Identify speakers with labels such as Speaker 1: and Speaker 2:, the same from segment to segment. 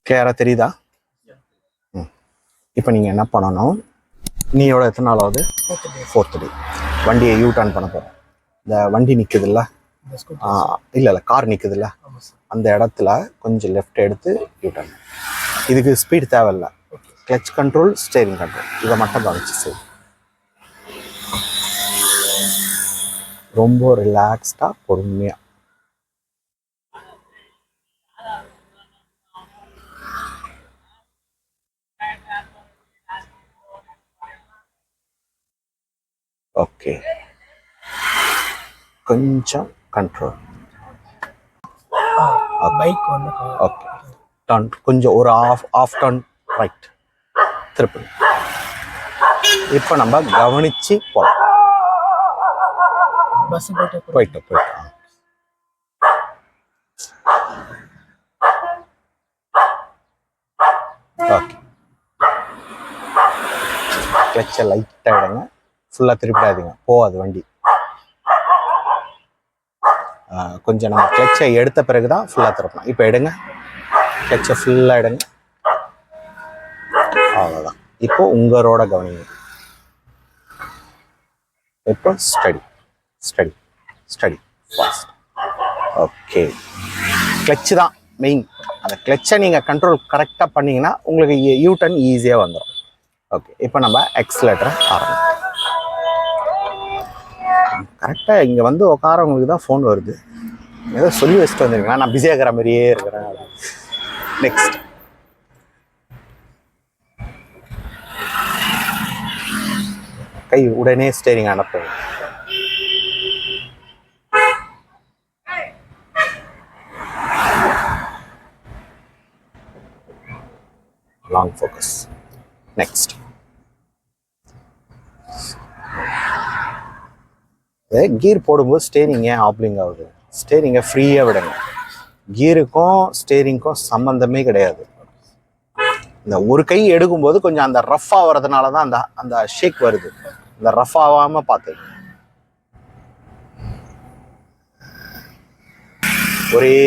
Speaker 1: கிளியராக தெரியுதா? இப்போ நீங்கள் என்ன பண்ணணும், நீயோட எத்தனை நாள் ஆகுது? 4th டே. வண்டியை யூ டர்ன் பண்ண போகிறோம். இந்த வண்டி நிற்குதுல்ல, இல்லை கார் நிற்குதுல்ல, அந்த இடத்துல கொஞ்சம் லெஃப்ட் எடுத்து யூ டர்ன். இதுக்கு ஸ்பீடு தேவையில்லை, கிளச் கண்ட்ரோல், ஸ்டேரிங் கண்ட்ரோல், இதை மட்டும் கவனிச்சு சரி. ரொம்ப ரிலாக்ஸ்டாக பொறுமையாக. ஓகே, கொஞ்சம் கண்ட்ரோல்.
Speaker 2: பைக் வந்து
Speaker 1: ஓகே, டர்ன் கொஞ்சம் ஒரு ஆஃப் டர்ன் ரைட் திருப்பி. இப்போ நம்ம கவனிச்சு போகலாம்.
Speaker 2: பஸ்
Speaker 1: போயிட்டு ஓகே. கிளச்சை லைட்டாக எடுங்க, ஃபுல்லாக திருப்பிடாதீங்க, போகாது வண்டி. கொஞ்சம் நம்ம கிளச்சை எடுத்த பிறகு தான் ஃபுல்லாக திருப்பணும். இப்போ எடுங்க, கிளச்சை ஃபுல்லாக எடுங்க, அவ்வளோதான். இப்போ உங்களோட கவனிங்க. இப்போ study study study fast. Okay, clutch தான் மெயின். அந்த கிளச்சை நீங்கள் கண்ட்ரோல் கரெக்டாக பண்ணிங்கன்னா உங்களுக்கு யூ டர்ன் ஈஸியாக வந்துடும். ஓகே, இப்போ நம்ம எக்ஸலேட்டரை ஆரம்பிக்கும். கரெக்டாக இங்கே வந்து உட்காரவங்களுக்கு தான் ஃபோன் வருது, ஏதோ சொல்லி வச்சுட்டு வந்துருக்கீங்களா, நான் பிஸியாக இருக்கிற மாதிரியே இருக்கிறேன். நெக்ஸ்ட் கை உடனே ஸ்டேரிங் அனுப்புங்க. Long focus. நெக்ஸ்ட் கீர் போடும்போது ஸ்டேரிங் ஏன் ஆப்லிங் ஆகுது? ஸ்டேரிங்கை ஃப்ரீயாக விடுங்க. கீருக்கும் ஸ்டேரிங்க்கும் சம்மந்தமே கிடையாது. இந்த ஒரு கை எடுக்கும்போது கொஞ்சம் அந்த ரஃப் ஆகிறதுனால தான் அந்த ஷேக் வருது. இந்த ரஃப் ஆகாமல் பார்த்துங்க. ஒரே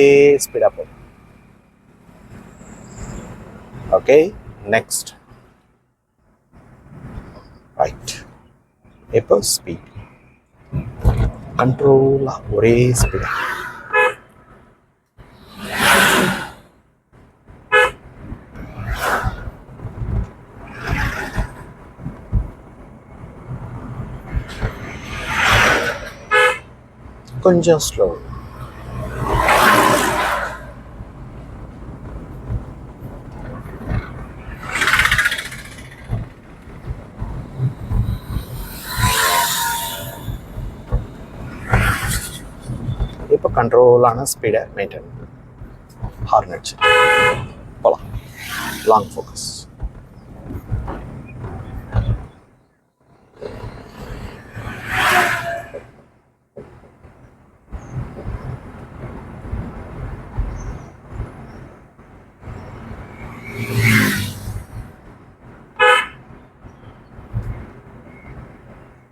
Speaker 1: ஸ்பீடாக போகும். Okay, next right. இப்போ ஸ்பீட் கண்ட்ரோலாக ஒரே ஸ்பீடாக. கொஞ்சம் ஸ்லோ. இப்போ கண்ட்ரோலான ஸ்பீடை மெயின்டைன் ஹார்ன் அடிச்சு போகலாம். Long focus.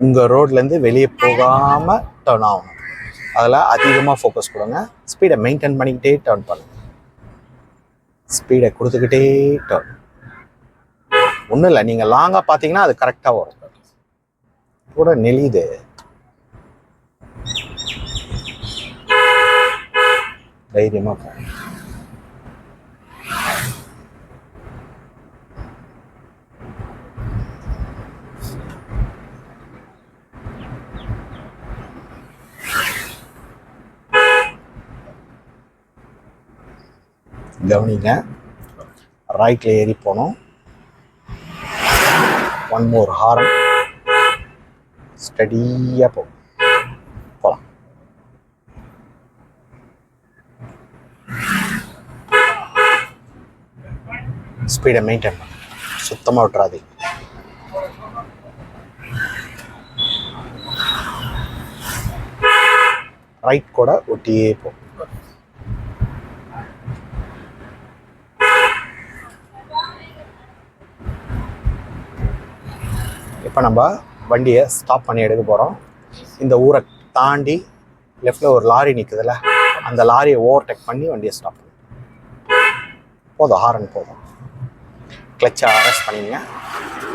Speaker 1: உங்கள் ரோட்லேருந்து வெளியே போகாமல் டர்ன் ஆகணும். அதில் அதிகமாக ஃபோக்கஸ் கொடுங்க. ஸ்பீடை மெயின்டைன் பண்ணிக்கிட்டே டர்ன் பண்ணுங்க. ஸ்பீடை கொடுத்துக்கிட்டே டர்ன். ஒன்றும் இல்லை, நீங்கள் லாங்காக பார்த்தீங்கன்னா அது கரெக்டாக வரும். கூட நெளியுது. தைரியமாக போகும். கவனிங்க, ரைட்டில் ஏறி போனோம். One more horn. ஸ்டடியாக போகும். போகலாம். ஸ்பீடை மெயின்டைன் பண்ண, சுத்தமாக விட்டுறாதீங்க. ரைட் கூட ஒட்டியே போகும். இப்போ நம்ம வண்டியை ஸ்டாப் பண்ணி எடுக்க போகிறோம். இந்த ஊரை தாண்டி லெஃப்டில் ஒரு லாரி நிற்குதுல்ல, அந்த லாரியை ஓவர்டேக் பண்ணி வண்டியை ஸ்டாப் பண்ணி போதும், ஹாரன் போதும். கிளச்சை அரெஸ்ட் பண்ணிங்க,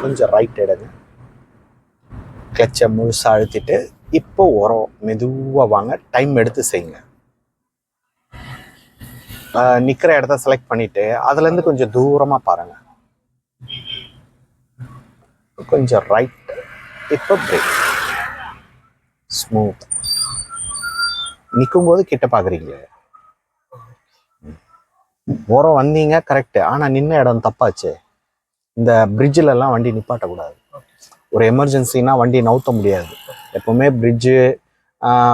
Speaker 1: கொஞ்சம் ரைட் எடுங்க, கிளச்சை முழுசாக அழுத்திட்டு இப்போ உரம் மெதுவாக வாங்க, டைம் எடுத்து செய்யுங்க. நிற்கிற இடத்த செலக்ட் பண்ணிவிட்டு அதுலேருந்து கொஞ்சம் தூரமாக பாருங்கள். கொஞ்சம் ரைட், இப்போ பிரேக், ஸ்மூத். நிற்கும்போது கிட்ட பார்க்குறீங்க, உரம் வந்தீங்க கரெக்டு, ஆனால் நின்ன இடம் தப்பாச்சு. இந்த பிரிட்ஜிலலாம் வண்டி நிப்பாட்டக்கூடாது. ஒரு எமர்ஜென்சினா வண்டி நவுத்த முடியாது. எப்போவுமே பிரிட்ஜு,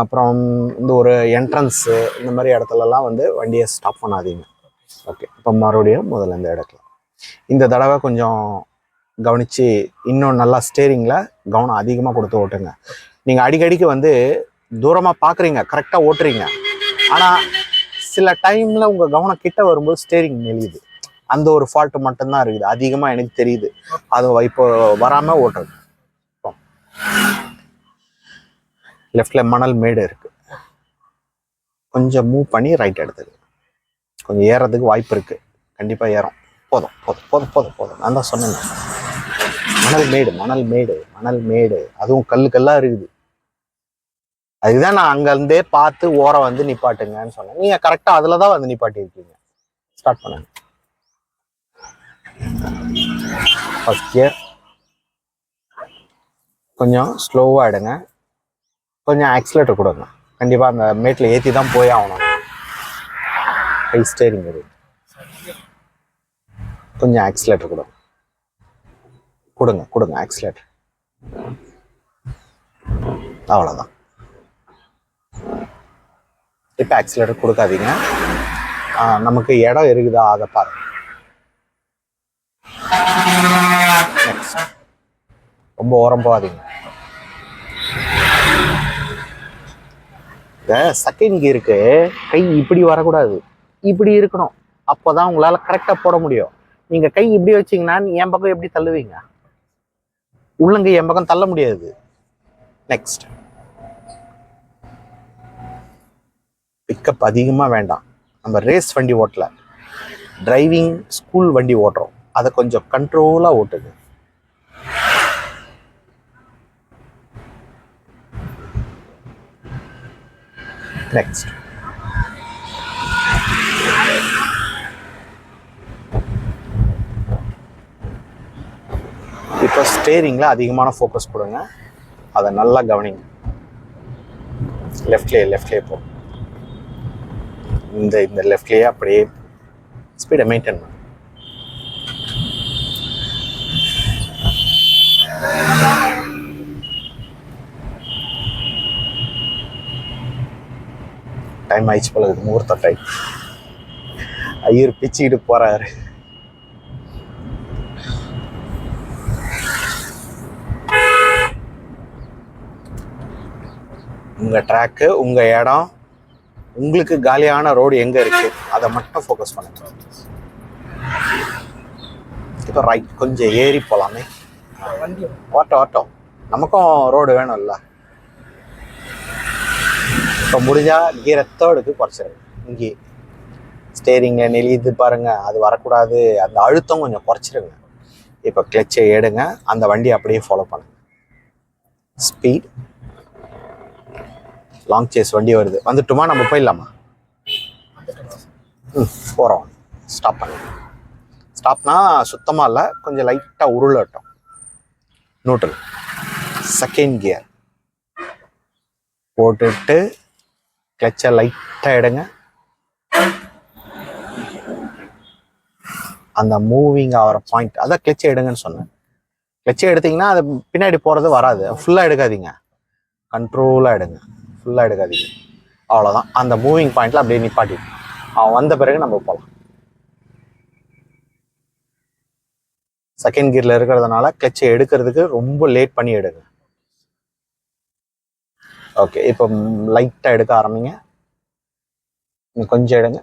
Speaker 1: அப்புறம் இந்த ஒரு என்ட்ரன்ஸு, இந்த மாதிரி இடத்துலலாம் வந்து வண்டியை ஸ்டாப் பண்ணாதீங்க. ஓகே, இப்போ மறுபடியும் முதல்ல இந்த இடத்துல இந்த தடவை கொஞ்சம் கவனித்து இன்னும் நல்லா ஸ்டேரிங்கில் கவனம் அதிகமாக கொடுத்து ஓட்டுங்க. நீங்கள் அடிக்கடிக்கு வந்து தூரமாக பார்க்குறீங்க, கரெக்டாக ஓட்டுறீங்க, ஆனால் சில டைமில் உங்கள் கவனம் கிட்ட வரும்போது ஸ்டேரிங் நெளியுது. அந்த ஒரு ஃபால்ட்டு மட்டும்தான் இருக்குது, அதிகமாக எனக்கு தெரியுது. அது இப்போ வராமல் ஓட்டுறது. லெஃப்டில் மணல் மேடு இருக்குது, கொஞ்சம் மூவ் பண்ணி ரைட் எடுத்துக்கு. கொஞ்சம் ஏறதுக்கு வாய்ப்பு இருக்குது, கண்டிப்பாக ஏறும். போதும் போதும் போதும் போதும் போதும். நான் தான் சொன்னேன், மணல் மேடு மணல் மேடு மணல் மேடு, அதுவும் கல்லாக இருக்குது. அதுதான் நான் அங்கேருந்தே பார்த்து ஓரம் வந்து நிப்பாட்டுங்கன்னு சொன்னேன். நீங்கள் கரெக்டாக அதில் தான் வந்து நிப்பாட்டியிருக்கீங்க. ஸ்டார்ட் பண்ணுங்க. ஃபர்ஸ்ட் கியர் கொஞ்சம் ஸ்லோவாக எடுங்க, கொஞ்சம் ஆக்சிலேட்டர் கொடுங்க. கண்டிப்பாக அந்த மேட்டில் ஏற்றி தான் போய் ஆகணும். ஹை ஸ்டேரிங் இது, கொஞ்சம் ஆக்சிலேட்டர் கொடுங்க கொடுங்க கொடுங்க ஆக்சிலேட்டர். அவ்வளோதான். இப்போ ஆக்சிலேட்டர் கொடுக்காதீங்க, நமக்கு இடம் இருக்குதா அதை பாருங்க. நெக்ஸ்ட், ரொம்ப ஓரம் போகாதீங்க. இந்த செகண்ட் கியருக்கு கை இப்படி வரக்கூடாது, இப்படி இருக்கணும். அப்போதான் உங்களால் கரெக்டாக போட முடியும். நீங்கள் கை இப்படி வச்சிங்கன்னா என் பக்கம் எப்படி தள்ளுவீங்க? உள்ளங்கை என் பக்கம் தள்ள முடியாது. நெக்ஸ்ட், பிக்கப் அதிகமாக வேண்டாம். நம்ம ரேஸ் வண்டி ஓட்டல, டிரைவிங் ஸ்கூல் வண்டி ஓட்டுறோம். அதை கொஞ்சம் கண்ட்ரோலாக ஓட்டுங்க. நெக்ஸ்ட், இப்போ ஸ்டேரிங்கில் அதிகமான ஃபோக்கஸ் கொடுங்க, அதை நல்லா கவனிங்க. லெஃப்ட்லேயே போ, இந்த லெஃப்ட்லேயே அப்படியே ஸ்பீடை மெயின்டைன் பண்ணு. டைம் ஆயிடுச்சு போல, முகூர்த்த டைம். ஐயர் பிச்சுக்கிட்டு போறாரு. உங்கள் ட்ராக்கு, உங்கள் இடம், உங்களுக்கு காலியான ரோடு எங்கே இருக்குது அதை மட்டும் ஃபோக்கஸ் பண்ணுங்க. இப்போ ரைட், கொஞ்சம் ஏறி போகலாமே. ஓட்டம் நமக்கும் ரோடு வேணும்ல. இப்போ முடிஞ்சால் கீரை தேர்டுக்கு குறைச்சிருங்க. இங்கே ஸ்டேரிங்க நெளியுது பாருங்கள், அது வரக்கூடாது. அந்த அழுத்தம் கொஞ்சம் குறைச்சிருங்க. இப்போ கிளச்சை எடுங்க, அந்த வண்டியை அப்படியே ஃபாலோ பண்ணுங்க. ஸ்பீட், லாங் சேஸ் வண்டி வருது, வந்துட்டுமா? நம்ம போயிடலாமா? போகிறோம். ஸ்டாப் பண்ணுங்க. ஸ்டாப்னா சுத்தமாக இல்லை, கொஞ்சம் லைட்டாக உருளட்டும். நியூட்ரல், செகண்ட் கியர் போட்டுட்டு கிளச்சை லைட்டாக எடுங்க. அந்த மூவிங் ஆகிற பாயிண்ட், அதான் கிளச்சை எடுங்கன்னு சொன்னேன். கிளச்சை எடுத்தீங்கன்னா அது பின்னாடி போகிறது வராது. ஃபுல்லாக எடுக்காதீங்க, கண்ட்ரோலாக எடுங்க. ஃபுல்லாக எடுக்காதீங்க, அவ்வளோதான். அந்த மூவிங் பாயிண்டில் அப்படியே நிப்பாட்டி அவன் வந்த பிறகு நம்ம போகலாம். செகண்ட் கியரில் இருக்கிறதுனால கிளச்சை எடுக்கிறதுக்கு ரொம்ப லேட் பண்ணி எடுங்க. ஓகே, இப்போ லைட்டாக எடுக்க ஆரம்பிங்க. கொஞ்சம் எடுங்க,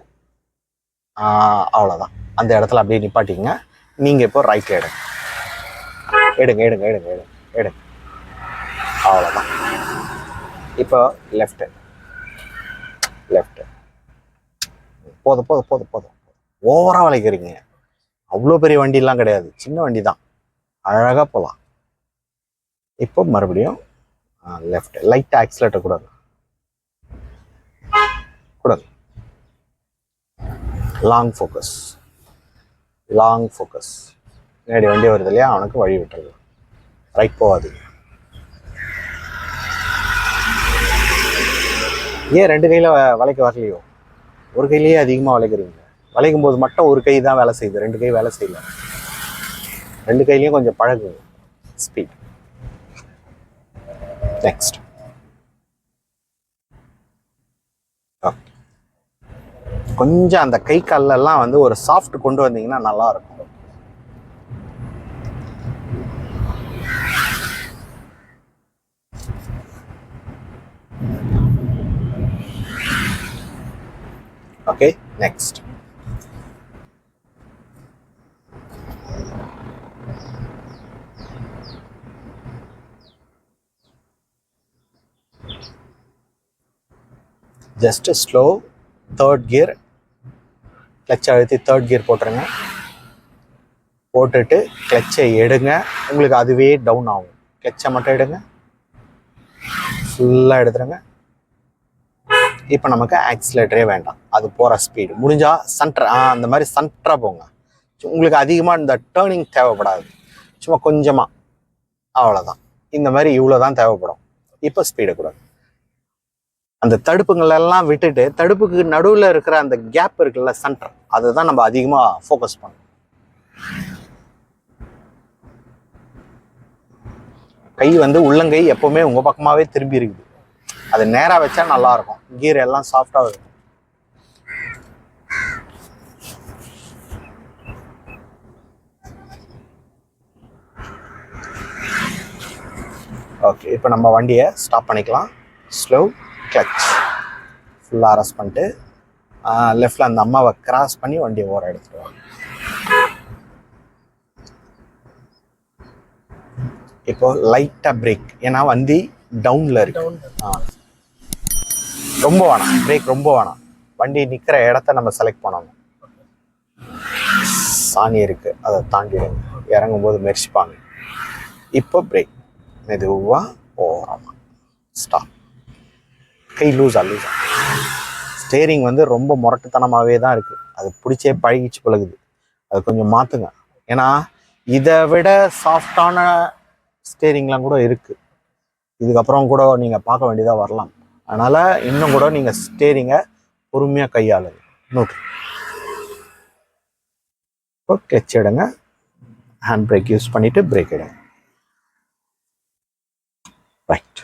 Speaker 1: அவ்வளோதான். அந்த இடத்துல அப்படியே நிப்பாட்டிங்க. நீங்கள் இப்போ ரைட்டில் எடுங்க எடுங்க எடுங்க எடுங்க எடுங்க, அவ்வளோதான். இப்போ லெஃப்ட்டு, போதும் போதும் போதும் போதும். ஓவராக வளைக்கிறீங்க. அவ்வளோ பெரிய வண்டிலாம் கிடையாது, சின்ன வண்டி தான், அழகாக போகலாம். இப்போ மறுபடியும் லெஃப்ட் லைட்டாக ஆக்சிலேட்டர் கொடுங்க. Long focus, long focus. பின்னாடி வண்டி வருது இல்லையா, அவனுக்கு வழி விட்டுறது. ரைட் போகாது. ஏன் 2 கையில் வளைக்க வரலையோ? ஒரு கையிலேயே அதிகமாக வளைக்கிறீங்க. வளைக்கும் போது மட்டும் ஒரு கை தான் வேலை செய்யுது, 2 கை வேலை செய்யல. 2 கையிலையும் கொஞ்சம் பழகு. ஸ்பீட். நெக்ஸ்ட். கொஞ்சம் அந்த கை காலெல்லாம் வந்து ஒரு சாஃப்ட் கொண்டு வந்தீங்கன்னா நல்லா இருக்கும். Okay, next. Just slow 3rd gear, கிளச்சை அழுத்தி 3rd கியர் போட்டுருங்க. போட்டுட்டு கிளச்சை எடுங்க. உங்களுக்கு அதுவே டவுன் ஆகும். கிளச்சை மட்டும் எடுங்க, ஃபுல்லாக எடுத்துருங்க. இப்போ நமக்கு ஆக்சிலேட்டரே வேண்டாம், அது போகிற ஸ்பீடு. முடிஞ்சால் அந்த மாதிரி சென்டராக போங்க. உங்களுக்கு அதிகமாக இந்த டேர்னிங் தேவைப்படாது, சும்மா கொஞ்சமாக, அவ்வளோதான். இந்த மாதிரி இவ்வளோ தான் தேவைப்படும். இப்போ ஸ்பீடை கூட அந்த தடுப்புங்களெல்லாம் விட்டுட்டு, தடுப்புக்கு நடுவில் இருக்கிற அந்த கேப் இருக்குல்ல, சென்டர், அதுதான் நம்ம அதிகமாக ஃபோக்கஸ் பண்ணணும். கை வந்து உள்ளங்கை எப்போவுமே உங்கள் பக்கமாகவே திரும்பி இருக்குது. அது நேராக வச்சா நல்லா இருக்கும். கீர் எல்லாம் சாஃப்டாக இருக்கும். ஓகே, இப்போ நம்ம வண்டியை ஸ்டாப் பண்ணிக்கலாம். ஸ்லோ கிளச், ஃபுல்லாக அரெஸ்ட் பண்ணிட்டு லெஃப்டில் அந்த அம்மாவை கிராஸ் பண்ணி வண்டியை ஓரம் எடுத்துட்டு வாங்க. இப்போ லைட்டாக பிரேக், ஏன்னா வண்டி டவுனில் இருக்கு. ரொம்ப வேணாம் பிரேக், ரொம்ப வேணாம். வண்டி நிற்கிற இடத்த நம்ம செலக்ட் பண்ணணும். சாணி இருக்குது, அதை தாண்டிடுங்க. இறங்கும்போது மெரிச்சிப்பாங்க. இப்போ பிரேக், மெதுவாக ஓரமாக ஸ்டாப். கை லூஸாக. ஸ்டேரிங் வந்து ரொம்ப முரட்டுத்தனமாகவே தான் இருக்குது. அது பிடிச்சே பழகிச்சு பழகுது. அது கொஞ்சம் மாற்றுங்க. ஏன்னா இதை விட சாஃப்டான ஸ்டேரிங்லாம் கூட இருக்குது. இதுக்கப்புறம் கூட நீங்கள் பார்க்க வேண்டியதாக வரலாம். அதனால் இன்னும் கூட நீங்கள் ஸ்டேரிங்கை பொறுமையாக கையாளுங்க. நோட்டு. இப்போ கிளச் எடுங்க, ஹேண்ட் பிரேக் யூஸ் பண்ணிவிட்டு பிரேக் எடுங்க. ரைட்.